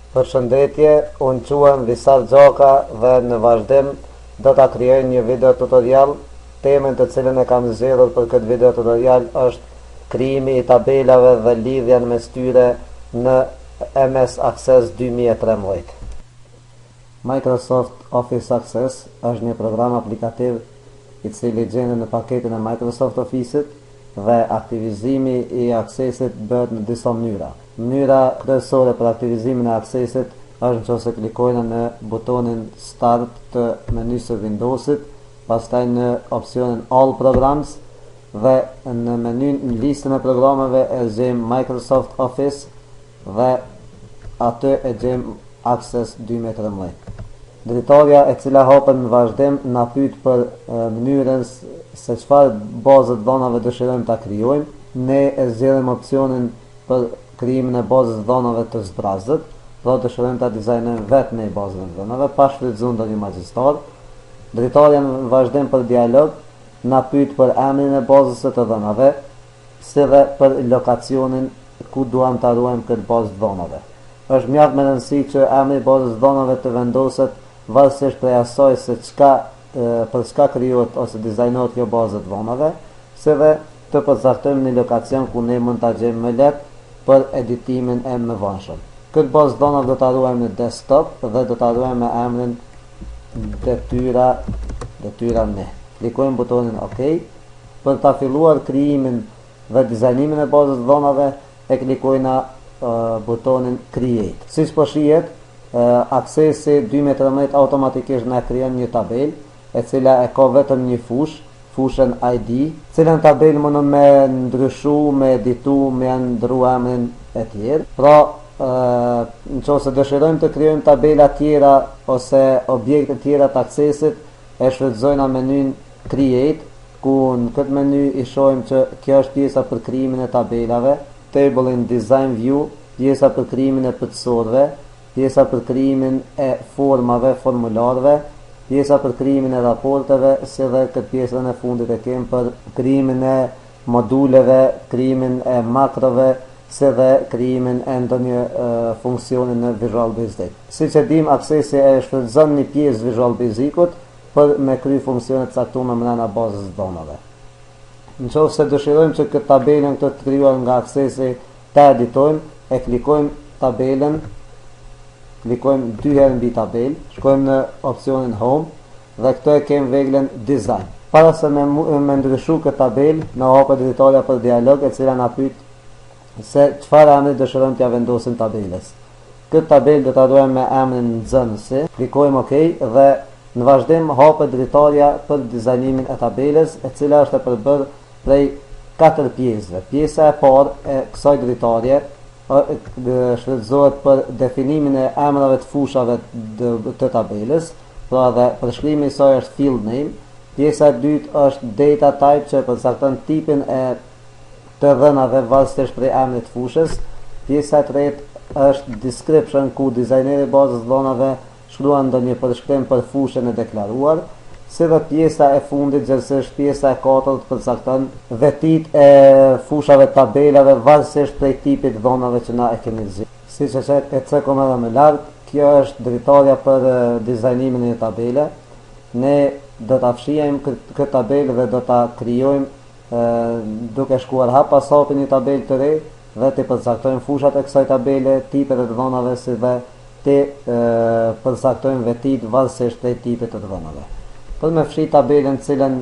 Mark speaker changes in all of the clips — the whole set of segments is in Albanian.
Speaker 1: Përshëndetje, unë quhem Visar Gjoka dhe në vazhdim do ta krijoj një video tutorial. Temën të cilën e kam zgjedhur për këtë video tutorial është krijimi i tabelave dhe lidhjen mes tyre në MS Access 2013. Microsoft Office Access është një program aplikativ i cili gjendet në paketin e Microsoft Office-it dhe aktivizimi i Accessit bëhet në disa mënyra. Mënyra kryesore për aktivizimin e Accessit është nëse klikojnë në butonin Start të menysë së Windows-it, pastaj në opsionin All Programs dhe në menyn listën e programeve e gjejmë Microsoft Office dhe aty e gjejmë Access 2013. Drejtoria e cila hapet në vazhdim na pyet për mënyrën se çfarë bazë dhënave dëshirojmë ta krijojmë. Ne e zgjedhëm opsionin për krijimin e bazës dhënave të zbrazët, pra dëshirojmë ta dizajnojmë vetë ne bazën e dhënave pa shfrytzuar ndonjë magjistar. Drejtoria në vazhdim për dialog na pyet për emrin e bazës së të dhënave, si dhe për lokacionin ku duam ta ruajmë këtë bazë dhënave. Është mjaft me rëndësi që emri i bazës dhënave të vendoset varësisht prej asaj se për çka krijohet ose dizajnohet kjo bazë dhënave, si dhe të përcaktojmë një lokacion ku ne mund ta gjejmë më lehtë për editimin e mëvonshëm. Këtë bazë dhënave do ta ruajmë në desktop dhe do ta ruajmë me emrin detyra ne. Klikojmë butonin OK. Për ta filluar krijimin dhe dizajnimin e bazës dhënave e klikojna butonin Create. Siç po shihet, Accessi 2013 automatikisht na krijon një tabelë e cila e ka vetëm një fushën ID, cilën tabelë mundon me ndryshu, me editu, me ndrru emrin e tjerë. Pra, nëse dëshirojmë të krijojmë tabela tjera ose objekte tjera të Accessit, e shfrytëzojmë menyn Create, ku në këtë meny i shohim që kjo është pjesa për krijimin e tabelave, Table in Design View, pjesa për krijimin e pëtësorëve, pjesa për krijimin e formave, formularëve, pjesa për krijimin e raporteve, si dhe këtë pjesën e fundit e kemi për krijimin e moduleve, krijimin e makrove, si dhe krijimin e ndonjë funksioni në Visual Basic. Siç e dim, Accessi e shfrytëzon një pjesë Visual Basic-ut për me kryer funksione të caktuara brenda bazës dhënave. Nëse dëshirojmë që këtë tabelën të krijuar nga Accessi ta editojmë, e klikojmë tabelën, klikojmë 2 herë mbi tabelë, shkojmë në opsionin Home dhe këtu e kemi veglën Design. Para se me ndryshu këtë tabelë, na hapet drejtoria për dialog e cila na pyet se çfarë emri dëshirojmë t'ia vendosim tabelës. Këtë tabelë do ta ruajmë me emrin nxënësi, klikojmë OK dhe në vazhdim hapet drejtoria për dizajnimin e tabelës, e cila është e përbërë prej 4 pjesëve. Pjesa e parë e kësaj drejtorie shfrytëzohet për definimin e emrave të fushave të tabelës, pra dhe përshkrimi i saj është field name. Pjesa e dytë është data type, që përcakton tipin e të dhënave varësisht prej emrit të fushës. Pjesa e tretë është description, ku dizajneri i bazës dhënave shkruan ndonjë përshkrim për fushën e deklaruar, si dhe pjesa e fundit, gjithsesi pjesa e katërt, përcakton vetit e fushave të tabelave varësisht prej tipit dhënave që na e kemi zgjedhur. Siç e cekëm edhe më lart, kjo është drejtoria për dizajnimin e një tabele. Ne do ta fshijmë këtë tabelë dhe do ta krijojmë duke shkuar hap pas hapi një tabelë të re dhe të përcaktojmë fushat e kësaj tabele, tipet e të dhënave, si dhe të përcaktojmë vetit varësisht prej tipit të dhënave. Për me fshi tabelën cilën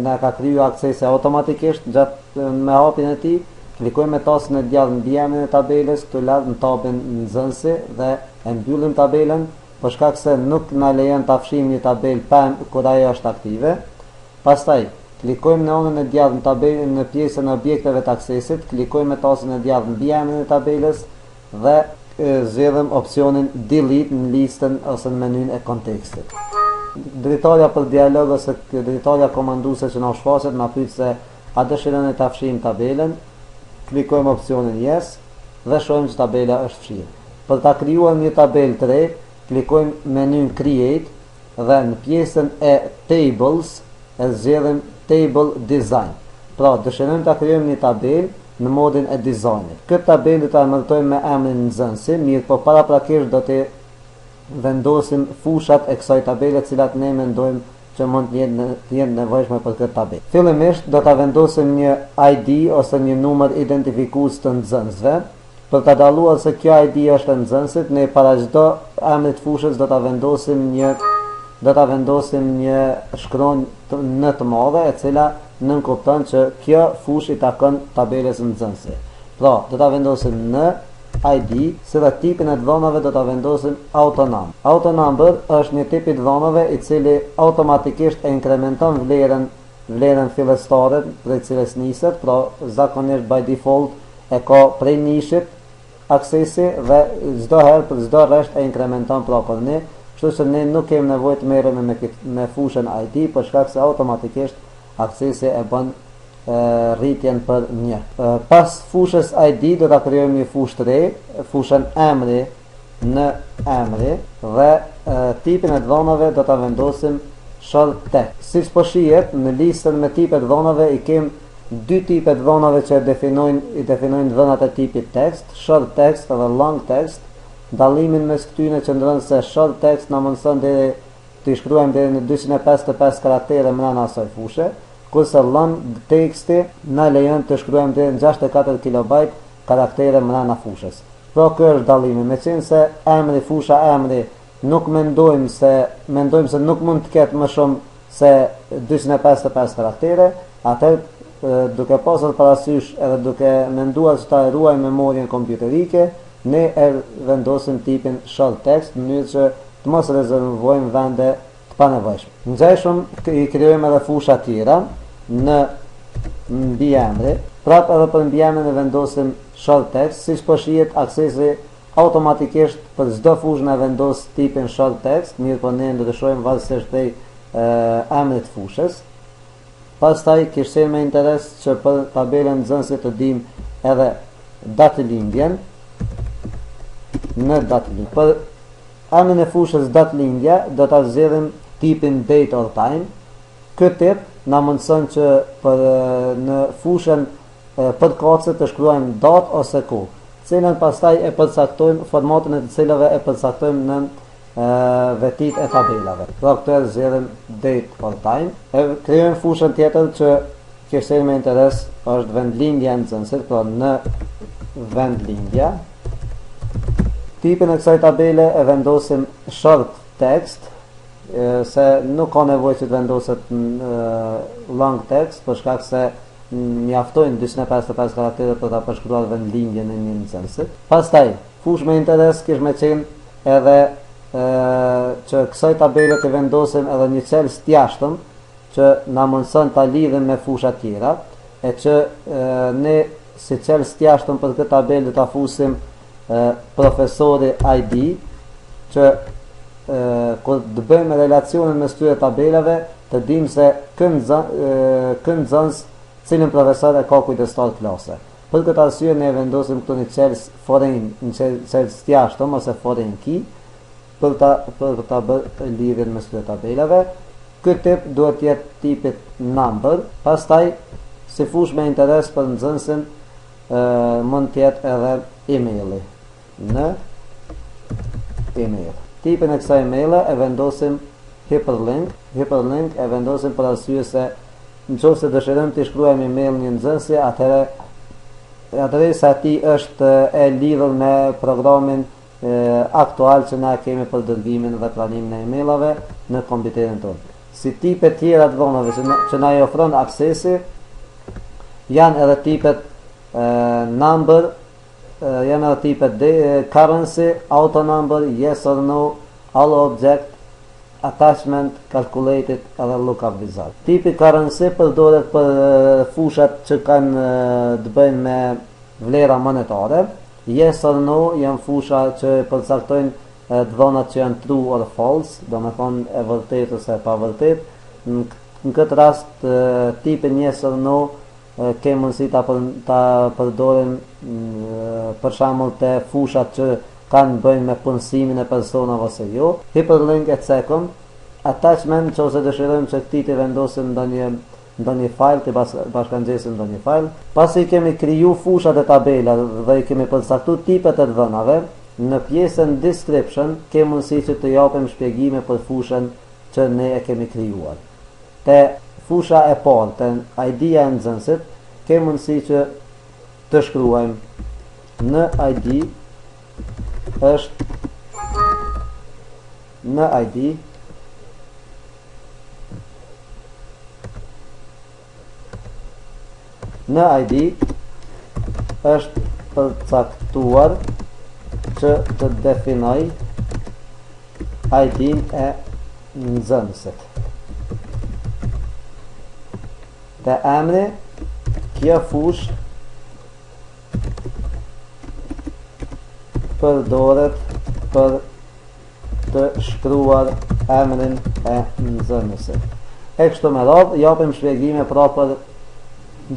Speaker 1: na ka kriju Accessi automatikisht gjatë me hapjen e tij, klikojmë me tasën e djathtë mbi emrin e tabelës, këtu lart në tabën nxënësi dhe e mbyllim tabelën, për shkak se nuk na lejon ta fshijmë një tabelë kur ajo është aktive. Pastaj klikojmë në anën e djathtë në tabelën në pjesën e objekteve të Accessit, klikojmë me tasën e djathtë mbi emrin e tabelës dhe zgjedhëm opsionin Delete në listën ose në menyn e kontekstit. Drejtoria për dialog ose drejtoria komanduese që na shfaqet na pyet se a dëshironi ta fshijmë tabelën. Klikojmë opsionin Yes dhe shohim që tabela është fshirë. Për ta krijuar një tabelë të re, klikojmë menyn Create dhe në pjesën e Tables e zgjedhim Table Design. Pra, dëshirojmë ta krijojmë një tabelë në modin e dizajnit. Këtë tabelë do ta emërtojmë me emrin nxënësi, mirë po paraprakisht do të vendosim fushat e kësaj tabele të cilat ne mendojmë që mund të jenë nevojshme për këtë tabelë. Fillimisht do ta vendosim një ID ose një numër identifikues të nxënësve. Për ta dalluar se kjo ID është e nxënësit, ne para çdo emrit fushës do ta vendosim një shkronjë në të madhe e cila nënkupton që kjo fushë i takon tabelës nxënësi. Pra, do ta vendosim në ID, si dhe tipin e të dhonave do ta vendosim autonumber. Autonumber është një tip i të dhonave i cili automatikisht e inkrementon vlerën fillestare prej cilës niset, pra zakonisht by default e ka prej nishit aksesi dhe çdo herë për çdo rresht e inkrementon pra për ne, kështu që ne nuk kemi nevojë të merremi me fushën ID për shkak se automatikisht aksesi e bën rritjen për 1. Pas fushës ID do ta krijojmë një fushë të re, fushën emri në emri dhe tipin e dhonave do ta vendosim short text. Siç po shihet në listën me tipet dhonave i kemi dy tipe të dhonave që i definojnë dhënat e tipit text, short text dhe long text. Dallimin mes këtyre qëndron se short text na mundson deri të shkruajmë deri në 255 karaktere brenda asaj fushë, kurse long texti na lejon të shkruajmë deri në 64 KB karaktere brenda fushës. Pra ky është dallimi, meqense emri, fusha emri nuk mendojmë se nuk mund të ketë më shumë se 255 karaktere, atë duke pasur parasysh edhe duke menduar se ta ruajmë memorien kompjuterike, ne e vendosim tipin short text në mënyrë që të mos rezervojmë vende të panevojshme. Ngjashëm i krijojmë edhe fusha tjera në mbiemri. Prapë edhe për mbiemrin e vendosim short text, siç po shihet aksesi automatikisht për çdo fushë na vendos tipin short text, mirë po ne do të shohim varësisht prej emrit fushës. Pastaj kishte me interes që për tabelën nxënësi të dim edhe datëlindjen në datëlindje. Për emrin e fushës datëlindja do ta zgjedhim tipin date or time. Ky tip na mundson që në fushën për kocë të shkruajmë datë ose kohë, cilën pastaj e përcaktojmë formatin e të cilave e përcaktojmë në vetit e tabelave. Pra këtë e zgjedhim date or time. E krijojmë fushën tjetër që kishte me interes është vendlindja e nxënësit, pra në vendlindja. Tipin e kësaj tabele e vendosim short text, se nuk ka nevojë që të vendoset long text për shkak se mjaftojnë 255 karaktere për ta përshkruar vendlindjen e një nxënësit. Pastaj, fushë me interes kish me qenë edhe që kësaj tabele të vendosim edhe një qelës t'jashtëm që na mundson ta lidhim me fusha tjera, e që ne si qelës t'jashtëm për këtë tabelë do ta fusim profesori ID, që kur të bëjmë relacionin mes këtyre tabelave të dim se kë nxënës cilin profesor e ka kujdestar klase. Për këtë arsye ne vendosim këtu një qelës foreign, një qelës t'jashtëm ose foreign key për ta bërë lidhjen mes këtyre tabelave. Ky tip duhet të jetë tipit number. Pastaj, si fushë me interes për nxënësin, mund të jetë edhe emaili. Në email. Tipin e kësaj emaili e vendosim hyperlink. Hyperlink e vendosim për arsye se nëse dëshirojmë të shkruajmë email një nxënësi, atëherë adresa e tij është e lidhur me programin aktual që na kemi për dërgimin dhe pranimin e emailave në kompjuterin tonë. Si tipet tjera të dhonave që na i ofron aksesi janë edhe tipet number, janë edhe tipet currency, auto number, yes or no, all object, attachment, calculated edhe lookup wizard. Tipi currency përdoret për fushat që kanë të bëjnë me vlera monetare. Yes or no janë fusha që përcaktojnë dhonat që janë true or false, do me thonë e vërtet ose e pa vërtet. Në këtë rast tipin yes or no ke mundësi ta përdorim për shembull te fushat që kanë bëjnë me punësimin e personave ose jo. Hyperlink e cekëm. Attachment, që ose dëshirojmë që këti të vendosim ndonjë ndonjë file, të bashkangjesim ndonjë file. Pasi kemi kriju fushat e tabelat dhe i kemi përcaktuar tipet e dhënave, në pjesën description kemi mundësi që të japim shpjegime për fushën që ne e kemi krijuar. Te fusha e parë, te ID-ja e nxënësit, kemi mundësi që të shkruajmë në ID është në ID është përcaktuar që të definoj ID-n e nxënësit. Te emri, kjo fush përdoret për të shkruar emrin e nxënësit. E kështu me radhë, japim shpjegime pra për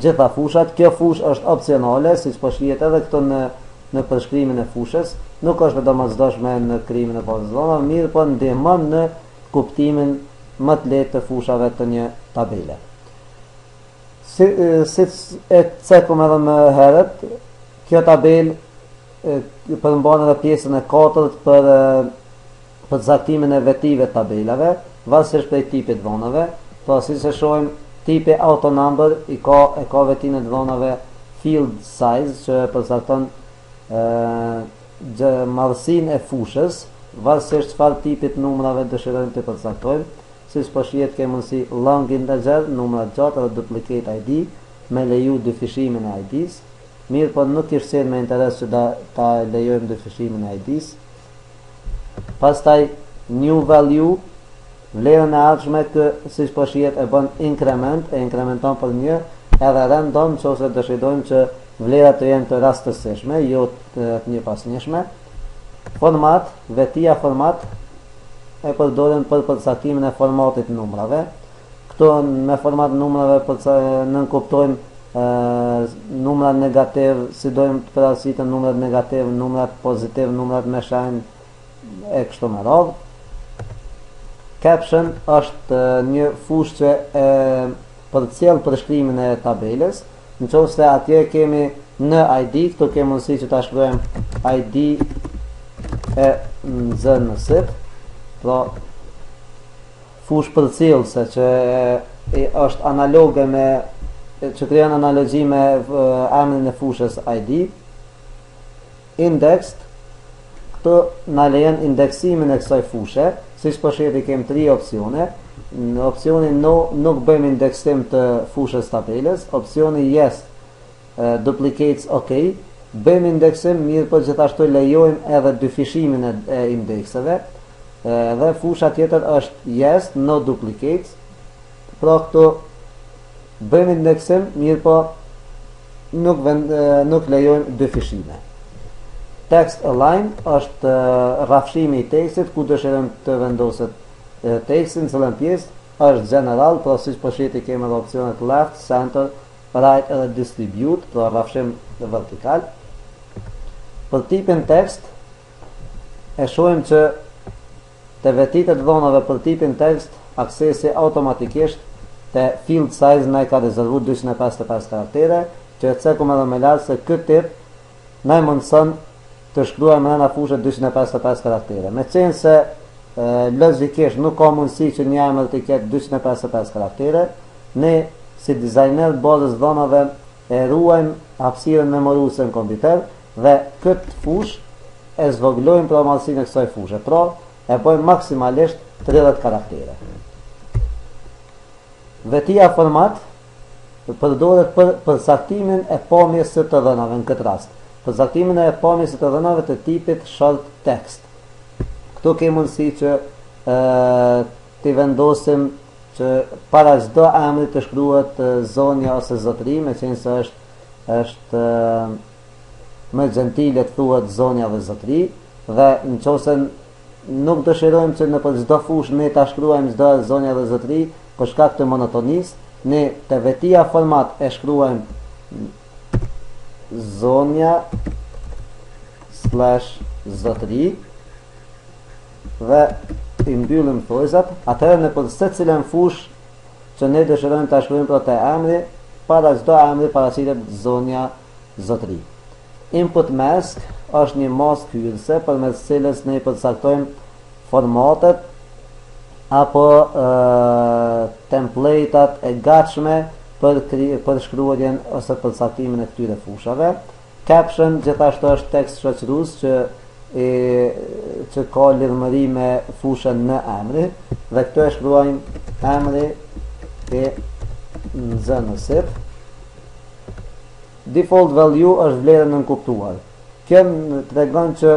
Speaker 1: gjitha fushat. Kjo fush është opcionale, siç po shihet edhe këtu në përshkrimin e fushës. Nuk është domosdoshme në krijimin e bazës dhënave, mirë po ndihmon në kuptimin më të lehtë të fushave të një tabele. Si e cekëm edhe më herët, kjo tabelë përmban edhe pjesën e 4 për përcaktimin e vetive të tabelave, varësisht prej tipit dhënave. Pra siç e shohim, tipi autonumber e ka vetimin e dhënave field size që përcakton madhësinë e fushës, varësisht çfarë tipit numrave dëshirojmë të përcaktojmë. Siç po shihet, kemi mundësi long integer, numra gjatë dhe duplicate ID, me leju dyfishimin e ID-s. Mirë, po nuk ishte sjell me interes që ta lejojmë dyfishimin e ID-s. Pastaj new value, vlerën e ardhshme që siç po shihet e bën increment, e inkrementon për 1, edhe random nëse dëshirojmë që vlerat të jenë të rastësishme, jo të një pas njëshme. Format, vetia format e përdoren për përcaktimin e formatit numrave. Këto me format numrave nënkuptojmë numrat negativ, si dojmë të përgjithësitën numrat negativ, numrat pozitiv, numrat me shenjë e kështu me radhë. Caption është një fushë që përcjell përshkrimin e tabelës. Nëse atje kemi në ID, këtu kemi mundësi që ta shkruajmë ID e nxënësit, pra fushë përcjellëse që është analoge me që krijon analogji me emrin e fushës ID. Indexed, këtu na lejon indeksimin e kësaj fushe. Siç po shihni, kemi 3 opsione. Në opsionin no nuk bëjmë indeksim të fushës tabelës. Opsioni yes duplicates OK. Bëjmë indeksim, mirë po gjithashtu lejojmë edhe dyfishimin e indekseve. Dhe fusha tjetër është yes no duplicates. Pra këtu bëjmë indeksim, mirë po nuk lejojmë dyfishime. Text align është rrafshimi i tekstit, ku dëshirojmë të vendoset tekstin, cëllën pjesë është general, pra siç po shihni kemi edhe opsionet left, center, right edhe distribute, pra rrafshim vertikal. Për tipin tekst e shohim që te vetitë të dhënave për tipin tekst, aksesi automatikisht te field size na ka rezervuar 255 karaktere, që e cekum edhe më lart se ky tip na mundson të shkruajmë në fushë 255 karaktere. Me qenë se logjikisht nuk ka mundësi që një emër të ketë 255 karaktere, ne si dizajner bazës dhënave e ruajmë hapësirën memoruese në kompjuter dhe këtë fushë e zvoglojmë për madhësinë e kësaj fushë. Pra, e bëjmë maksimalisht 30 karaktere. Vetia format përdoret për përcaktimin e pamjes së të dhënave në këtë rast. Përcaktimin e pamjes së të dhënave të tipit short text. Këtu kemi mundësi që t'i vendosim që para çdo emri të shkruhet zonja ose zotëri, me qenë se është më gentile të thuhet zonja dhe zotëri, dhe nëse nuk dëshirojmë që në për çdo fushë ne ta shkruajmë çdo zonja dhe zotëri, për shkak të monotonisë, ne te vetia format e shkruajmë zonja / zotëri dhe i mbyllim thojzat. Atëherë në për secilën fushë që ne dëshirojmë ta shkruajmë për të emri, para çdo emri paraqitet zonja zotëri. Input mask është një mask hyrëse përmes cilës ne përcaktojmë formatet apo templatat e gatshme për shkruarjen ose përcaktimin e këtyre fushave. Caption gjithashtu është tekst shoqërues që ka lidhëmëri me fushën në emri, dhe këtu e shkruajmë emri e nxënësit. Default value është vlerë nënkuptuar. Kjo tregon që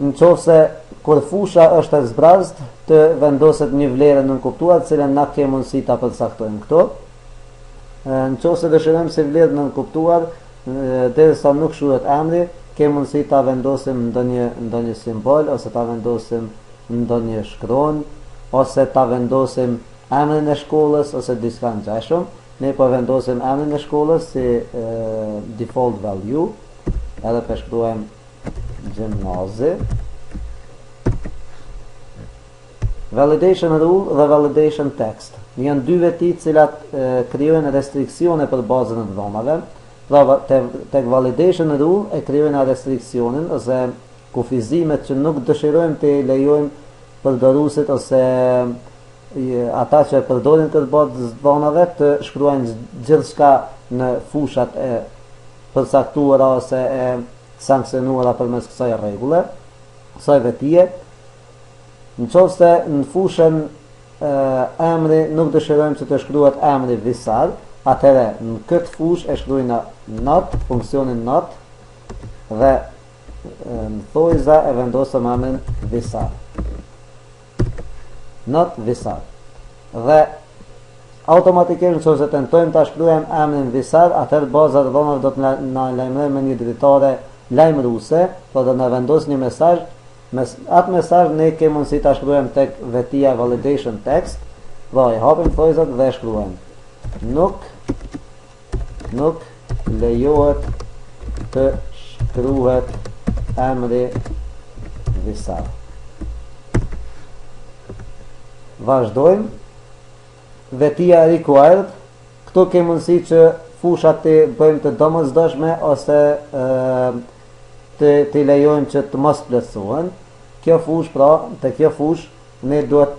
Speaker 1: nëse kur fusha është e zbrazët, të vendoset një vlerë nënkuptuar, cilën na ke mundësi ta përcaktojmë këtu. Nëse dëshirojmë se vlerë nënkuptuar, derisa nuk shkruhet emri, ke mundësi ta vendosim ndonjë simbol, ose ta vendosim ndonjë shkronjë, ose ta vendosim emrin e shkollës ose diçka ngjashme. Ne po vendosim emrin e shkollës si default value, edhe përshkruajmë gjimnazi. Validation rule dhe validation text janë dy veti të cilat krijojnë restriksione për bazën e dhomave. Pra tek validation rule e krijojnë restriksionin ose kufizimet që nuk dëshirojmë të lejojmë përdoruesit ose ata që përdorin këtë bazë dhomave të shkruajnë gjithçka në fushat e përcaktuara ose e sankcionuara përmes kësaj rregulle, kësaj vetie. Nëse në fushën emri nuk dëshirojmë që të shkruhet emri visar, atëherë në këtë fushë e shkruajmë not, funksionin not, dhe në thojza e vendosëm emrin visar. Not visar. Dhe automatikisht nëse tentojmë ta shkruajmë emrin visar, atëherë baza e dhomave do të na lajmërojë me një dritare lajmëruese, do të na vendos një mesazh. Atë mesazh ne kemi mundësi ta shkruajmë tek vetia validation text, dhe i hapim thojzat dhe shkruajmë nuk lejohet të shkruhet emri visar. Vazhdojmë. Vetia required, këtu kemi mundësi që fushat të bëjmë të domosdoshme ose të lejojmë që të mos plotësohen. Kjo fush, pra, te kjo fush ne duhet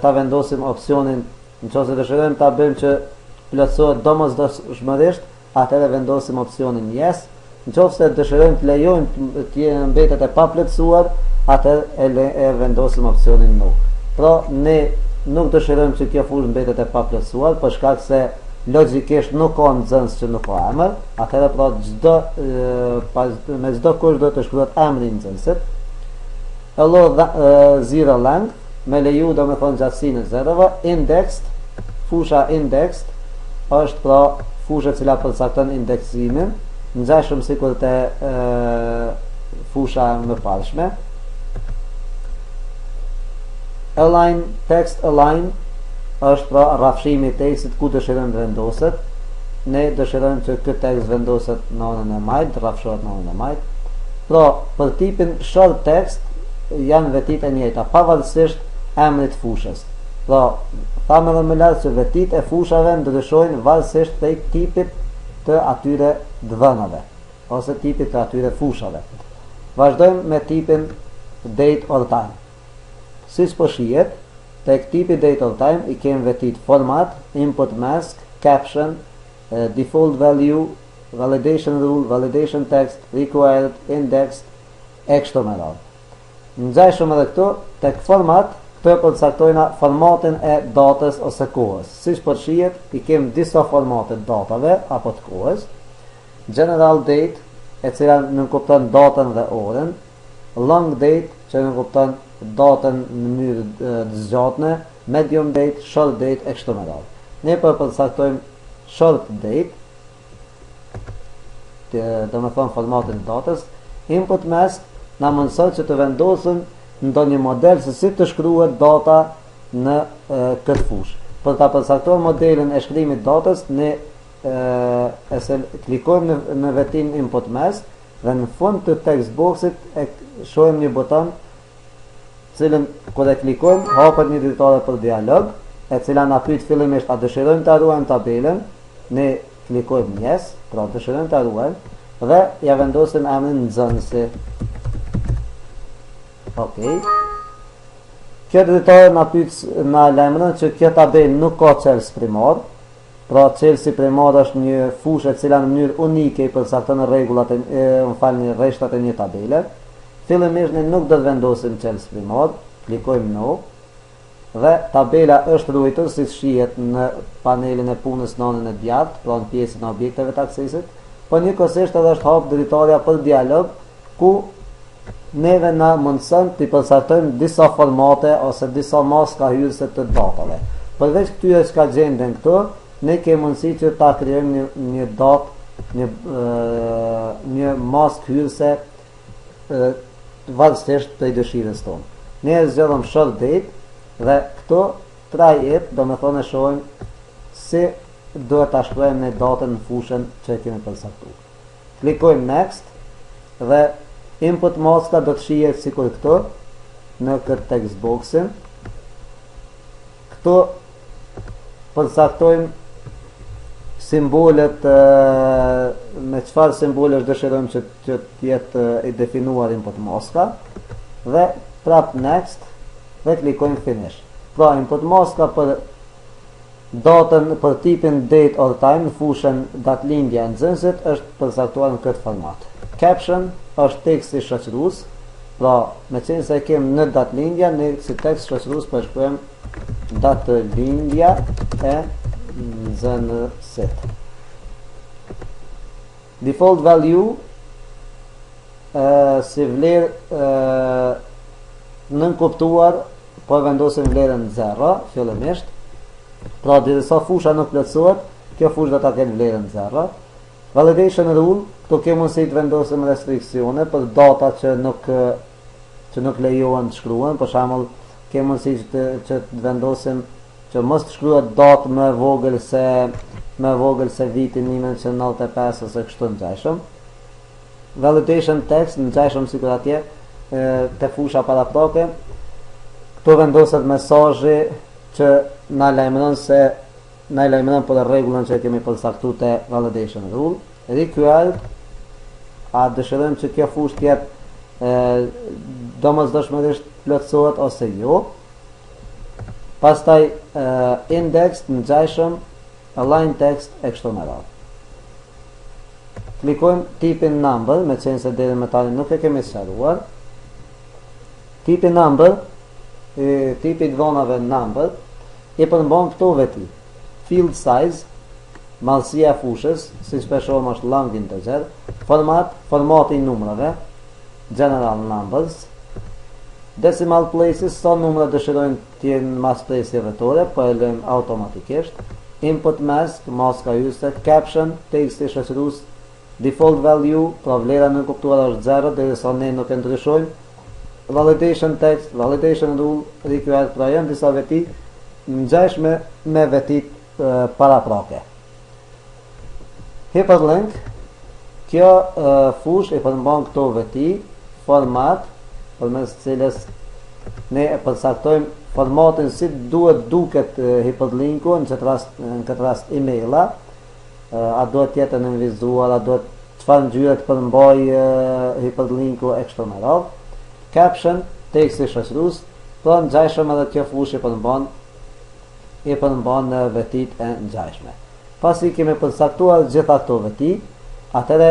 Speaker 1: ta vendosim opsionin, nëse dëshirojmë ta bëjmë që plotësohet domosdoshmërisht, atëherë vendosim opsionin yes. Nëse dëshirojmë të lejojmë të mbetet e paplotësuar, atëherë e vendosim opsionin no. Pra, ne nuk dëshirojmë që kjo fush mbetet e paplotësuar, për shkak se logjikisht nuk ka nxënës që nuk ka emër, atëherë pra me çdo kush do të shkruhet emri i nxënësit. Allow zero length, me leju do me thonë gjatësinë e zerove. Indexed, fusha indexed është pra fusha e cila përcakton indeksimin, ngjashëm sikur te fusha më parshme. Align, text align është pra rrafshimi i tekstit ku dëshirojmë të vendoset. Ne dëshirojmë që këtë tekst vendoset në anën e majt, rrafshohet në anën e majt. Pra, për tipin short text janë vetit e njëjta, pavarësisht emrit fushës. Pra, thamë edhe më lart që vetit e fushave ndryshojnë varësisht prej tipit të atyre dhënave ose tipit të atyre fushave. Vazhdojmë me tipin date or time. Siç po shihet, tek tipi date or time i kemi vetit format, input mask, caption, default value, validation rule, validation text, required, indexed, external. Ngjashëm edhe këtu tek format, këtu përcaktojna formatin e datës ose kohës. Siç po shihet, i kemi disa formate datave apo të kohës. General date, e cila nënkupton datën dhe orën, long date, që nënkupton datën në mënyrë të zgjatme, medium date, short date, e kështu me radhë. Ne përcaktojmë short date, do me thonë formatin datës. Input mask na mëson që të vendosim ndonjë model se si të shkruhet data në këtë fushë. Për ta përcaktuar modelin e shkrimit datës, ne klikojmë në vetin input mask dhe në fund të text boxit e shohim një buton, cilën kur e klikojmë hapet një dritare për dialog, e cila na pyet fillimisht a dëshirojmë ta ruajmë tabelën, ne klikojmë yes, pra dëshirojmë ta ruajmë dhe ja vendosim emrin nxënësi. Okej. Kjo dritare na pyet na lajmëron që kjo tabelë nuk ka çelës primar. Pra çelësi primar është një fushë e cila në mënyrë unike i përcakton rregullat rreshtat e një tabele. Fillimisht ne nuk do të vendosim çelës primar, klikojmë no dhe tabela është ruajtur siç shihet në panelin e punës në anën e djathtë, pra në pjesën e objekteve të aksesit, por njëkohësisht edhe është hap dritarja për dialog ku neve na mundson të përcaktojmë disa formate ose disa maska hyrëse të datave. Përveç këtyre që ka gjenden këtu, ne kemi mundësi që ta krijojmë një datë, një maskë hyrëse varësisht prej dëshirës tonë. Ne zgjedhëm short date dhe këto try it, do me thonë shohim si duhet ta shkruajmë në datën në fushën që e kemi përcaktuar. Klikojmë next dhe input maska do të shihet sikur këtu në këtë text boxin. Këtu përcaktojmë simbolet, me çfarë simbolesh dëshirojmë që të jetë i definuar input maska dhe prap next dhe klikojmë finish. Pra input maska për datën, për tipin date or time në fushën datëlindja e nxënësit është përcaktuar në këtë format. Caption është teksti shoqërues, pra me qenë se kemi në datëlindja, ne si tekst shoqërues përshkruajmë datëlindja e nxënësit. Default value si vlerë nënkuptuar, po vendosim vlerën 0 fillimisht. Pra derisa fusha nuk plotësohet, kjo fushë do ta kenë vlerën 0. Validation rule, këtu kemi mundësi të vendosim restriksione për data që nuk lejohen të shkruhen. Për shembull, kemi mundësi që të vendosim që mos të shkruhet datë më vogël se vitin 1995 ose kështu ngjashëm. Validation text ngjashëm sikur atje te fusha paraprake. Këtu vendoset mesazhi që na lajmëron për rregullën që kemi përcaktuar te validation rule. Required, a dëshirojmë që kjo fushë të jetë domosdoshmërisht plotësohet ose jo. Pastaj indexed, ngjashëm, align text e kështu me radhë. Klikojmë tipin number, me qenë se deri më tani nuk e kemi sqaruar. Tipi number, tipi i dhonave number, i përmban këto veti. Field size, mallësia e fushës, si shpeshom është long integer, formati i numrave, general numbers, decimal places, sa numra dëshirojnë të jenë mas presje vetore, po e lëjmë automatikisht. Input mask, maska hyrëse, caption, teksti shoqërues, default value, pra vlera nënkuptuar është 0 derisa ne nuk e ndryshojmë. Validation text, validation rule, required, pra janë disa veti ngjashme me vetit paraprake. Hyperlink, kjo fushë e përmban këto veti, format, përmes cilës ne e përcaktojmë formatin si duhet duket hyperlinku, në këtë rast emaila, a duhet të jetë në vizuar, a duhet çfarë ngjyre të përmbaj hyperlinku e kështu me radhë. Caption, teksti shoqërues, pra ngjashëm edhe kjo fushë i përmban vetit e ngjashme. Pasi kemi përcaktuar gjitha këto veti, atëre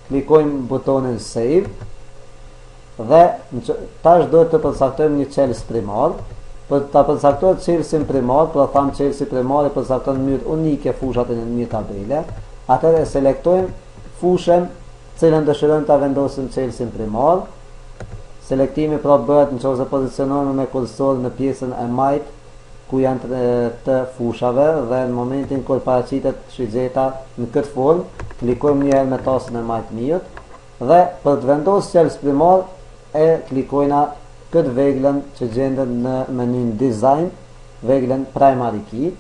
Speaker 1: klikojmë butonin save dhe tash duhet të përcaktojmë një çelës primar. Për ta përcaktuar çelësin primar, pra tham çelësi primar i përcakton në mënyrë unike fushat e një tabele, atëre selektojmë fushën cilën dëshirojmë ta vendosim çelësin primar. Selektimi pra bëhet nëse pozicionohemi me kursor në pjesën e majt ku janë të fushave dhe në momentin kur paraqitet shixheta në këtë formë, klikojmë një herë me tasën e majt mute dhe për të vendosur çelës primar e klikojna këtë veglën që gjendet në menyn design, veglën primary key.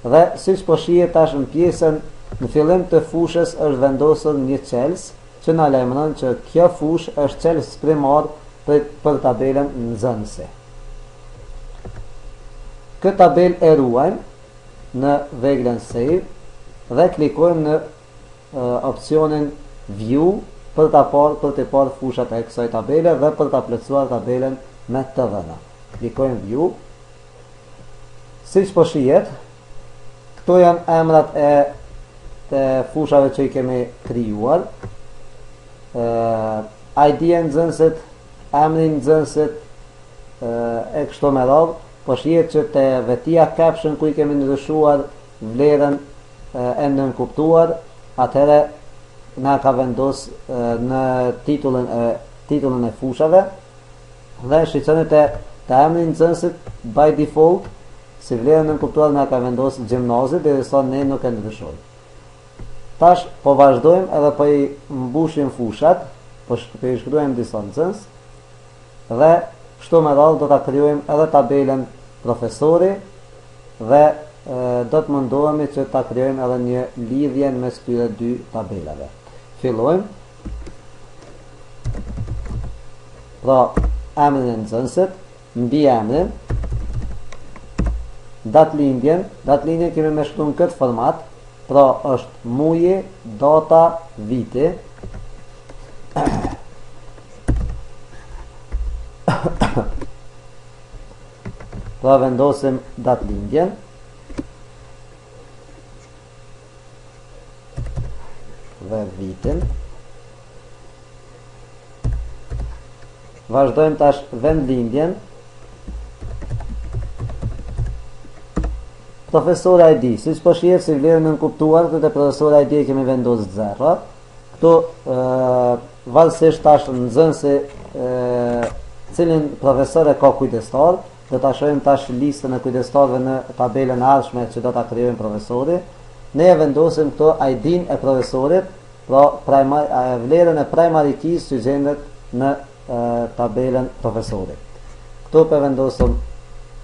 Speaker 1: Dhe siç po shihet tash në pjesën në fillim të fushës është vendosur një çelës që na lajmëron që kjo fushë është çelës primar për tabelën nxënësi. Këtë tabel e ruajmë në veglën Save dhe klikojmë në opcionin View për të parë fushat e kësaj tabele dhe për ta plotësuar tabelen me të dhëna. Klikojmë View. Siç po shihet, këto janë emrat e të fushave që i kemi krijuar. ID-a e nxënësit, emri i nxënësit e kështu me radhë, po shihet që te vetia caption ku i kemi ndryshuar vlerën e nënkuptuar, atëherë na ka vendos në titullin e fushave dhe shqetësoni te emri i nxënësit by default si vlerën nënkuptuar na ka vendos gjimnazit derisa ne nuk e ndryshojmë. Tash po vazhdojmë edhe po i mbushim fushat, po i shkruajmë disa nxënës dhe kështu me radhë do ta krijojmë edhe tabelën profesori dhe do të mundohemi që ta krijojmë edhe një lidhje mes këtyre dy tabelave. Fillojmë. Pra, emrin e nxënësit, mbi emrin, datëlindjen kemi me shkruar në këtë format, pra është muji, data, viti. Pra vendosim datëlindjen. Dhe vitin. Vazhdojmë tash vendlindjen. Profesor ID, siç po shihet si vlerën nënkuptuar, këtë profesor ID kemi vendosur 0. Këtu valsisht tash nxënësi cilin profesor e ka kujdestar, do ta shohim tash listën e kujdestarëve në tabelën e ardhshme që do ta krijojmë profesori. Ne e vendosim këto ID-n e profesorit, pra vlerën e primary keys që gjendet në tabelën profesorit. Këtu po vendosim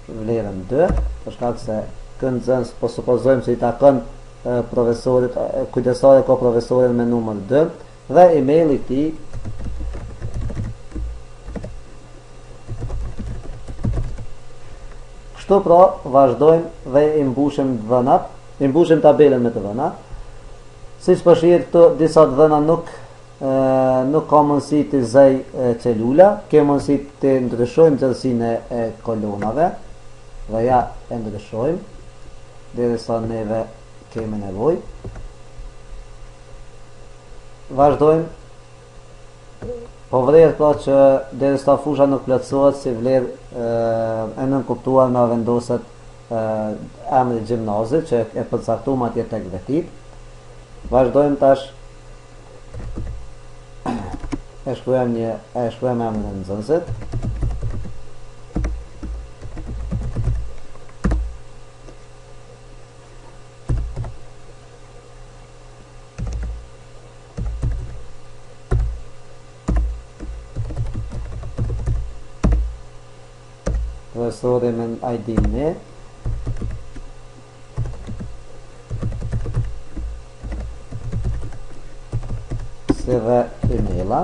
Speaker 1: vlerën 2, për shkak se nxënës po supozojmë se i takon profesorit, kujdestari ka profesorin me numër 2 dhe emaili i tij. Kështu pra vazhdojmë dhe i mbushim dhënat, i mbushim tabelën me të dhëna. Siç po shihet këtu disa dhëna nuk ka mundësi të zëj celula, ke mundësi të ndryshojmë nxehtësinë e kolonave dhe ja e ndryshojmë derisa neve kemi nevojë. Vazhdojmë. Po vlerë pra që derisa fusha nuk plotësohet si vlerë e nënkuptuar na vendoset emri i gjimnazit që e përcaktuam atje tek vetit. Vazhdojmë tash. E shkruajmë emrin e nxënësit. Profesori me ID-n e. Si dhe emaila.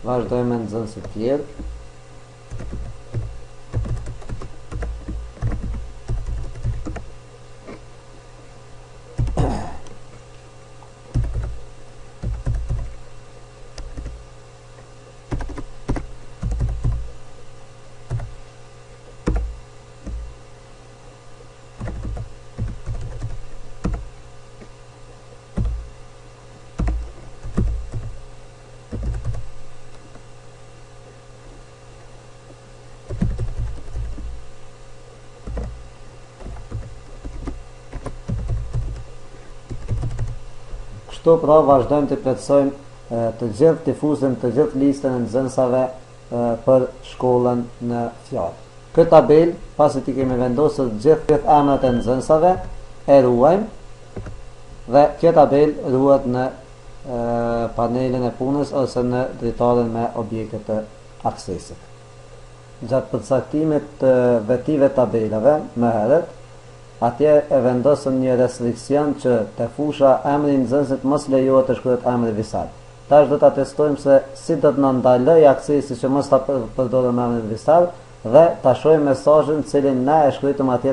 Speaker 1: Vazhdojmë me nxënësit tjerë. Kështu pra vazhdojmë të plotësojmë të gjithë tifuzën, të gjithë listën e nxënësave për shkollën në fjalë. Këtë tabel, pasi ti kemi vendosur gjithë emrat e nxënësave, e ruajmë dhe kjo tabel ruhet në panelin e punës ose në dritaren me objekte të aksesit. Gjatë përcaktimit të vetive tabelave më herët, atje e vendosëm një restriksion që te fusha emri i nxënësit mos lejohet të shkruhet emri visat. tash do ta testojmë se si do të na ndaloj aksesi që mos ta përdorim emrin visar dhe ta shohim mesazhin cilin na e shkruajmë atje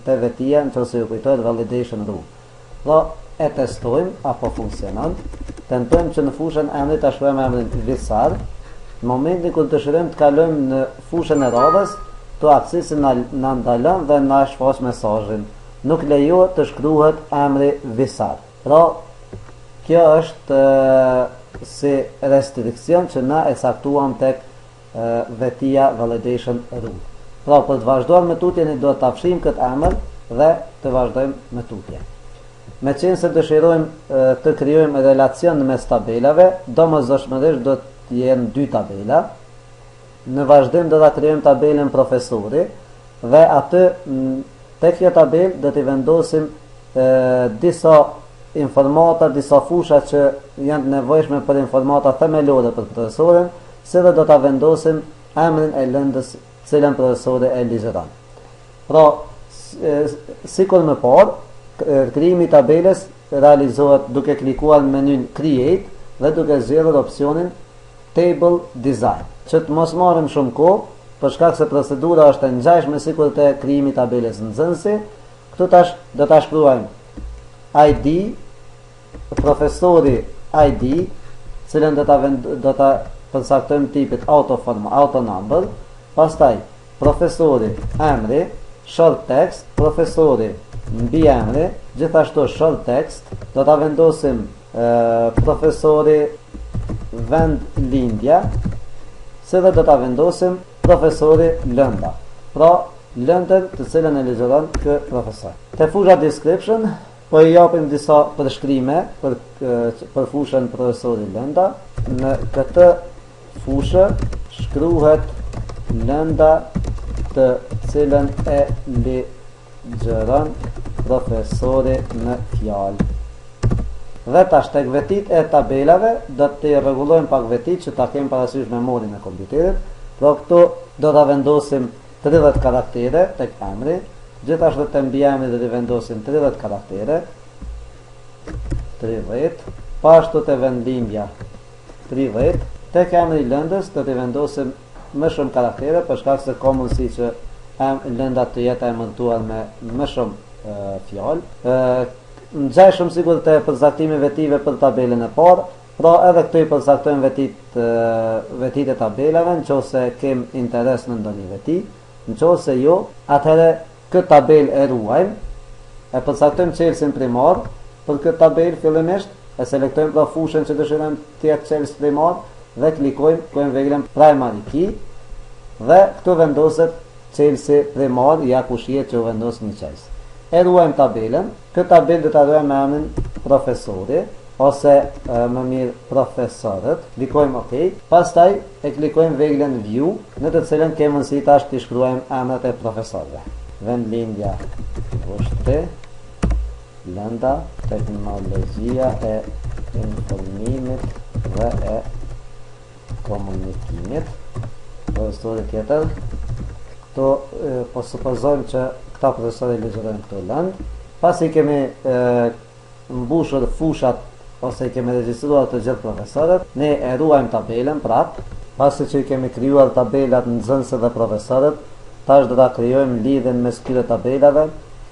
Speaker 1: te vetia nëse ju kujtohet validation rule. Do e testojmë apo funksionon. Tentojmë që në fushën emri ta shkruajmë emrin visar. Në momentin kur dëshirojmë të kalojmë në fushën e radhës, to aksesi na ndalon dhe na shfaq mesazhin. Nuk lejohet të shkruhet emri visar. Pra, kjo është si restrikcion që na e caktuam tek vetia validation rule. Pra, për të vazhduar me tutjen do të afshim këtë emër dhe të vazhdojmë me tutje. Me qenë se dëshirojmë të krijojmë relacion mes tabelave, domosdoshmërisht do të jenë 2 tabela. Në vazhdim do ta krijojmë tabelën profesori dhe atë tek kjo tabel do t'i vendosim disa informata, disa fusha që janë të nevojshme për informata themelore për profesorin, si dhe do t'a vendosim emrin e lëndës cilën profesori e ligjeron. Pra, sikur më parë, krijimi i tabelës realizohet duke klikuar në menyn Create dhe duke zgjedhur opsionin Table Design. Që të mos marrim shumë kohë, për shkak se procedura është e ngjashme sikur te krijimi i tabelës nxënësi, këtu tash do ta shkruajmë ID, profesori ID, cilën do ta përcaktojmë tipit auto number, pastaj profesori emri, short text, profesori mbi emri, gjithashtu short text, do ta vendosim profesori vend lindja, se dhe do ta vendosim profesori lënda. Pra, lëndën të cilën e ligjeron ky profesor. Te fusha description po i japim disa përshkrime për fushën profesori lënda. Në këtë fushë shkruhet lënda të cilën e ligjeron profesori në fjalë. Dhe tash tek vetit e tabelave do të rregullojmë pak vetit që ta kemi parasysh memorin e kompjuterit. Pra këtu do ta vendosim 30 karaktere tek emri, gjithashtu te mbi emri do të vendosim 30 karaktere. 30, pashtu te vendlindja 30, tek emri i lëndës do të vendosim më shumë karaktere për shkak se ka mundësi që lënda të jetë emërtuar me më shumë fjalë. Ngjaj shumë sigurt te përcaktimi vetive për tabelën e parë, pra edhe këtu i përcaktojmë vetit e tabelave nëse kem interes në ndonjë veti, nëse jo, atëherë këtë tabel e ruajmë, e përcaktojmë çelësin primar për këtë tabel fillimisht, e selektojmë pra fushën që dëshirojmë të jetë çelës primar dhe klikojmë veglën primary key dhe këtu vendoset çelësi primar ja ku shihet që u vendos një çelës. E ruajmë tabelën, këtë tabel do ta ruajmë me emrin profesori ose më mirë profesorët, klikojmë OK, pastaj e klikojmë veglën View, në të cilën kemi mundësi tash të shkruajmë emrat e profesorëve. Vendlindja Vushtre, lënda, teknologjia e informimit dhe e komunikimit. Profesori tjetër, këto po supozojmë që këta profesorë ligjerojnë këto lëndë. Pasi kemi mbushur fushat ose kemi regjistruar të gjithë profesorët, ne e ruajmë tabelën prap. Pasi që kemi krijuar tabelat nxënëse dhe profesorët, tash do ta krijojmë lidhjen mes këtyre tabelave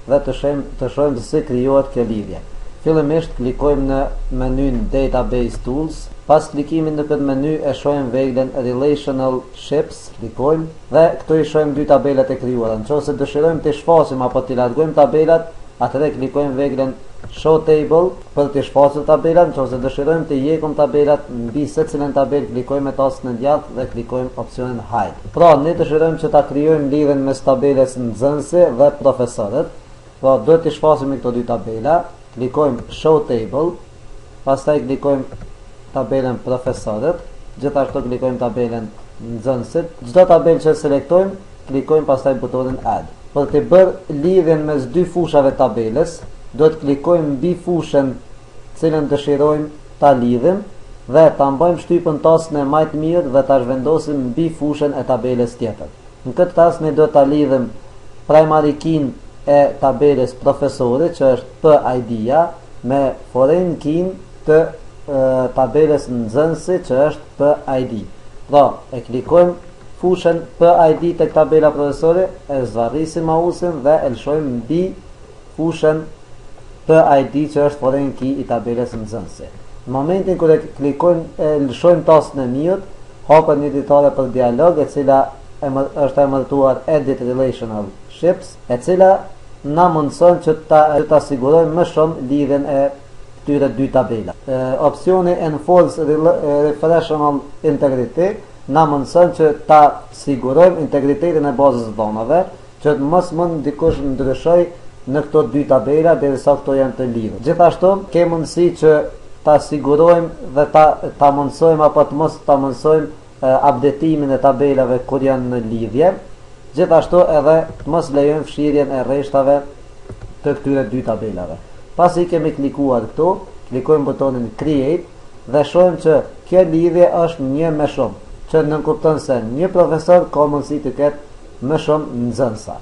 Speaker 1: dhe të shohim se si krijohet kjo lidhje. Fillimisht klikojmë në menyn Database Tools. Pas klikimit në këtë meny e shohim veglën Relational Ships, klikojmë dhe këtu i shohim 2 tabelat e krijuara. Nëse dëshirojmë të shfaqim apo të largojmë tabelat, atëherë klikojmë veglën Show Table për të shfaqur tabelat. Nëse dëshirojmë të heqim tabelat mbi secilën tabel, klikojmë me tastën e djathtë dhe klikojmë opsionin Hide. Pra, ne dëshirojmë që ta krijojmë lidhjen mes tabelës nxënësi dhe profesorët. Pra, duhet të shfaqim këto 2 tabela, klikojmë Show Table, pastaj klikojmë tabelën profesorët, gjithashtu klikojmë tabelën nxënësit. Çdo tabelë që selektojmë, klikojmë pastaj butonin Add. Për të bërë lidhjen mes 2 fushave tabelës, do të klikojmë mbi fushën cilën dëshirojmë ta lidhim dhe ta mbajmë shtypën tastën e më të mirë dhe ta zhvendosim mbi fushën e tabelës tjetër. Në këtë rast ne do ta lidhim primary key e tabelës profesorit, që është PID-ja, me foreign key të tabeles nxënësi që është PID. Pra, e klikojmë fushën PID tek tabela profesori, e zvarrisim mausin dhe e lëshojmë mbi fushën PID që është foreign key i tabeles nxënësi. Në momentin kur e klikojmë e lëshojmë tastën e mute, hapet një ditare për dialog e cila është emërtuar Edit Relational Ships, e cila na mundson që ta sigurojmë më shumë lidhjen e këtyre dy tabela. Opsioni Enforce Refreshional Integrity na mundson që ta sigurojmë integritetin e bazës dhonave, që mos mund dikush ndryshoj në këto dy tabela derisa këto janë të lidhur. Gjithashtu ke mundësi që ta sigurojmë dhe ta mundsojmë apo të mos ta mundsojmë updatimin e tabelave kur janë në lidhje. Gjithashtu edhe të mos lejojmë fshirjen e rreshtave të këtyre dy tabelave. Pasi kemi klikuar këtu, klikojmë butonin Create dhe shohim që kjo lidhje është një me shumë, që nënkupton se një profesor ka mundësi të ketë më shumë nxënësa.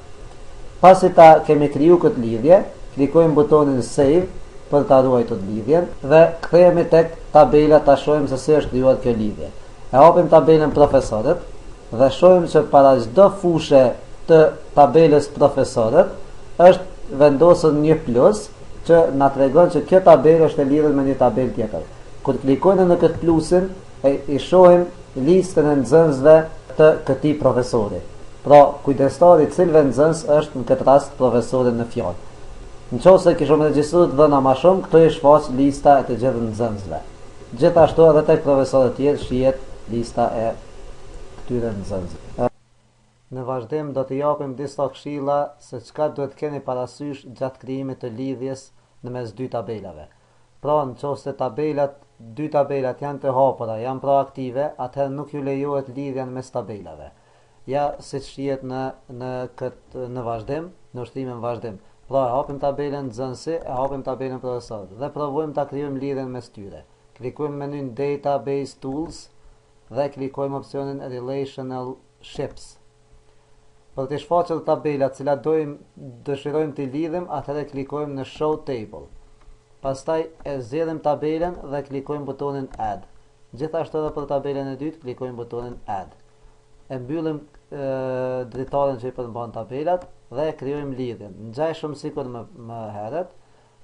Speaker 1: Pasi ta kemi kriju këtë lidhje, klikojmë butonin Save për ta ruajtur lidhjen dhe kthehemi tek tabela ta shohim se si është krijuar kjo lidhje. E hapim tabelën profesorët dhe shohim që para çdo fushë të tabelës profesorët është vendosur një plus që na tregon që kjo tabelë është e lidhur me një tabelë tjetër. Kur klikojmë në këtë plusin, i shohim listën e nxënësve të këtij profesori. Pra, kujdestari cilëve nxënës është në këtë rast profesori në fjalë. Nëse kishim regjistruar dhëna më shumë, këto i shfaq lista e të gjithë nxënësve. Gjithashtu edhe tek profesorët tjerë shihet lista e këtyre nxënësve. Në vazhdim do të japim disa këshilla se çka duhet keni parasysh gjatë krijimit të lidhjes në mes dy tabelave. Pra, nëse dy tabelat janë të hapura, janë proaktive, atëherë nuk ju lejohet lidhja në mes tabelave. Ja, siç shihet në vazhdim, në ushtrimin vazhdim. Pra, hapim tabelën nxënësi, e hapim tabelën profesor dhe provojmë ta krijojmë lidhjen mes tyre. Klikojmë menyn Database Tools dhe klikojmë opsionin Relational Ships. Për të shfaqur tabelat që dëshirojmë të lidhim, atëherë klikojmë në Show Table. Pastaj e zgjedhim tabelën dhe klikojmë butonin Add. Gjithashtu edhe për tabelën e dytë klikojmë butonin Add. E mbyllim dritaren që i përmban tabelat dhe krijojmë lidhjen. Ngjajshëm sikur më herët.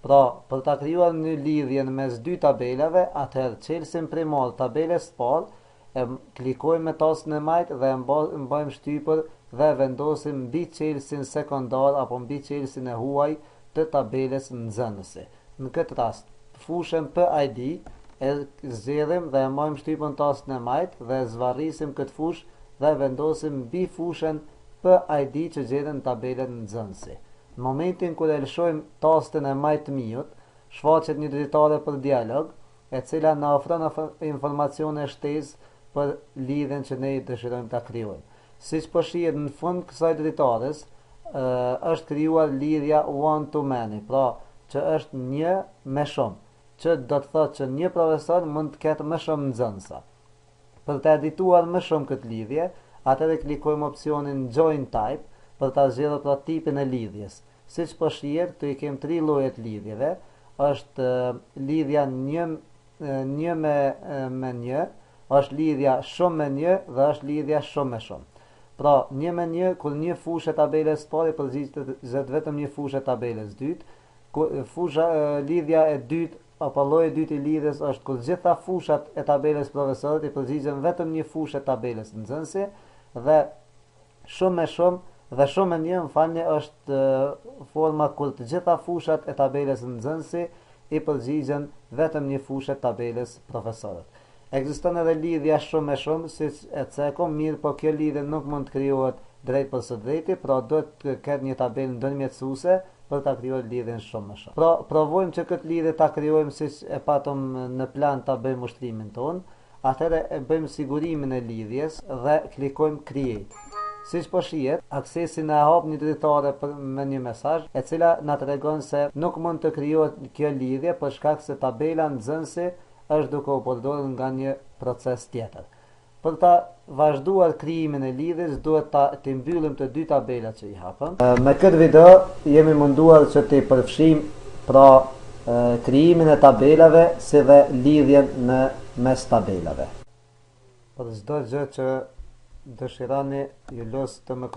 Speaker 1: Pra, për ta krijuar një lidhje mes dy tabelave, atëherë çelësim primar tabelës së parë, e klikojmë me tastën e majtë dhe mbajmë shtypër dhe vendosim mbi çelësin sekondar apo mbi çelësin e huaj të tabelës nxënësi. Në këtë rast, fushën PID e zgjedhim dhe e mbajmë shtypën tastën e majtë dhe zvarrisim këtë fushë dhe vendosim mbi fushën PID që gjendet në tabelën nxënësi. Në momentin kur e lëshojmë tastën e majtë mute, shfaqet një dritare për dialog, e cila na ofron informacione shtesë për lidhjen që ne dëshirojmë ta krijojmë. Siç po shihet në fund kësaj dritares, është krijuar lidhja one to many, pra që është një me shumë, që do të thotë që një profesor mund të ketë më shumë nxënësa. Për të edituar më shumë këtë lidhje, atëherë klikojmë opsionin Join Type për ta zgjedhur pra tipin e lidhjes. Siç po shihet, këtu i kemi 3 lloje të lidhjeve. Është lidhja një me një, është lidhja shumë me një dhe është lidhja shumë me shumë. Pra, një me një, kur një fushë e tabelës parë përgjigjet vetëm një fushë e tabelës dytë, lidhja e dytë apo lloji i dytë i lidhjes është kur gjitha fushat e tabelës profesorit i përgjigjen vetëm një fushë e tabelës nxënësi dhe shumë me shumë dhe shumë me një, është forma kur të gjitha fushat e tabelës nxënësi i përgjigjen vetëm një fushë e tabelës profesorit. Ekziston edhe lidhja shumë me shumë, siç e cekëm, mirë, po kjo lidhje nuk mund të krijohet drejt për së drejti, pra duhet të ketë një tabelë ndërmjetësuese për ta krijuar lidhjen shumë me shumë. Pra, provojmë që këtë lidhje ta krijojmë siç e patëm në plan ta bëjmë ushtrimin ton. Atëherë e bëjmë sigurimin e lidhjes dhe klikojmë Create. Siç po shihet, aksesin e hap një dritare me një mesazh, e cila na tregon se nuk mund të krijohet kjo lidhje për shkak se tabela nxënësi është duke u përdorur nga një proces tjetër. Për ta vazhduar krijimin e lidhjes, duhet të mbyllim të dy tabelat që i hapëm. Me këtë video jemi munduar që të përfshijmë pra krijimin e tabelave si dhe lidhjen në mes tabelave. Për çdo gjë që dëshironi, ju lutem të më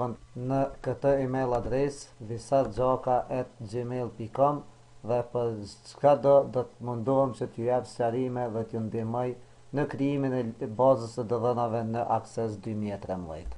Speaker 1: në këtë email adres visargjaka@gmail.com dhe për çkado do të mundohem që t'ju jap sqarime dhe t'ju ndihmoj në krijimin e bazës së dhënave në Access 2013.